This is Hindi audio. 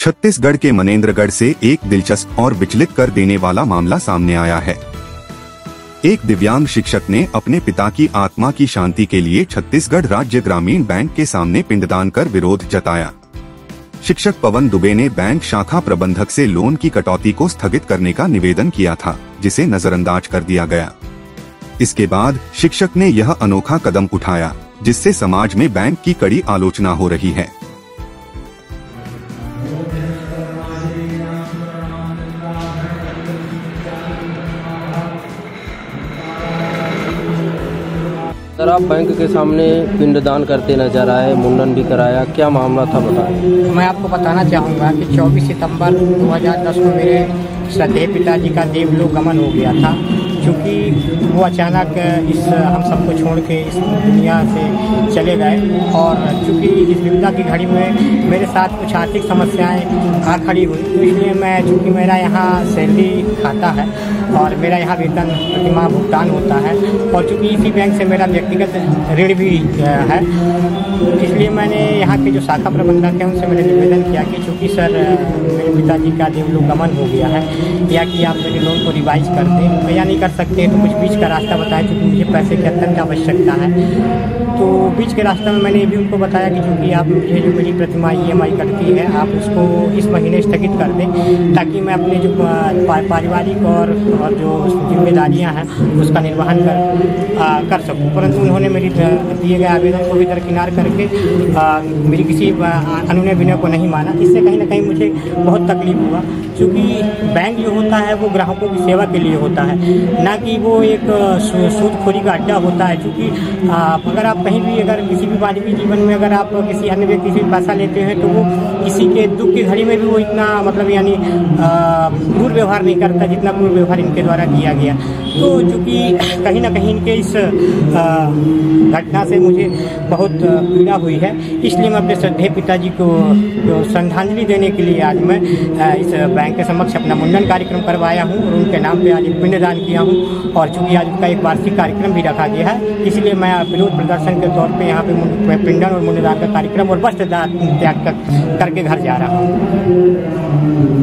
छत्तीसगढ़ के मनेंद्रगढ़ से एक दिलचस्प और विचलित कर देने वाला मामला सामने आया है। एक दिव्यांग शिक्षक ने अपने पिता की आत्मा की शांति के लिए छत्तीसगढ़ राज्य ग्रामीण बैंक के सामने पिंडदान कर विरोध जताया। शिक्षक पवन दुबे ने बैंक शाखा प्रबंधक से लोन की कटौती को स्थगित करने का निवेदन किया था, जिसे नजरअंदाज कर दिया गया। इसके बाद शिक्षक ने यह अनोखा कदम उठाया, जिससे समाज में बैंक की कड़ी आलोचना हो रही है। सर, आप बैंक के सामने पिंडदान करते नजर आए, मुंडन भी कराया, क्या मामला था बताएं। मैं आपको बताना चाहूँगा कि 24 सितंबर 2010 को मेरे श्रद्धेय पिताजी का देवलोक गमन हो गया था। क्योंकि वो अचानक हम सबको छोड़ के इस दुनिया से चले गए और चूँकि इस विपदा की घड़ी में मेरे साथ कुछ आर्थिक समस्याएं आ खड़ी हुई, तो इसलिए मैं चूँकि मेरा यहाँ सैलरी खाता है और मेरा यहाँ वेतन प्रतिमाह भुगतान होता है और चूँकि इसी बैंक से मेरा व्यक्तिगत ऋण भी है, इसलिए मैंने यहाँ के जो शाखा प्रबंधक हैं उनसे मैंने निवेदन किया कि चूँकि सर मेरे पिताजी का देवलोक गमन हो गया है, या कि आप मेरे लोन को रिवाइज कर दें, या नहीं कर सकते तो कुछ बीच का रास्ता बताएं, क्योंकि मुझे पैसे की अत्यंत आवश्यकता है। तो बीच के रास्ते में मैंने ये भी उनको बताया कि चूँकि आप मुझे जो मेरी प्रतिमाह EMI कटती है आप उसको इस महीने स्थगित कर दें, ताकि मैं अपने जो पारिवारिक और जो जिम्मेदारियाँ हैं उसका निर्वहन कर सकूँ। परंतु उन्होंने मेरी दिए गए आवेदन को भी दरकिनार करके मेरी किसी अनुनय विनय को नहीं माना। इससे कहीं ना कहीं मुझे बहुत तकलीफ हुआ, क्योंकि बैंक जो होता है वो ग्राहकों की सेवा के लिए होता है, ना कि वो एक सूदखोरी का अड्डा होता है। क्योंकि अगर आप कहीं भी अगर किसी भी मानवीय जीवन में अगर आप किसी अन्य व्यक्ति से पैसा लेते हैं तो वो किसी के दुख की घड़ी में भी वो इतना मतलब यानी क्रूर व्यवहार नहीं करता जितना क्रूर व्यवहार इनके द्वारा किया गया। तो चूँकि कहीं ना कहीं इनके इस घटना से मुझे बहुत पीड़ा हुई है, इसलिए मैं अपने श्रद्धेय पिताजी को श्रद्धांजलि देने के लिए आज मैं इस बैंक के समक्ष अपना मुंडन कार्यक्रम करवाया हूँ और उनके नाम पे आज पिंडदान किया हूँ। और चूँकि आज उनका एक वार्षिक कार्यक्रम भी रखा गया है, इसलिए मैं विरोध प्रदर्शन के तौर पे यहाँ पे पिंडन और मुंडन का कार्यक्रम और वस्त्र त्याग करके घर जा रहा हूँ।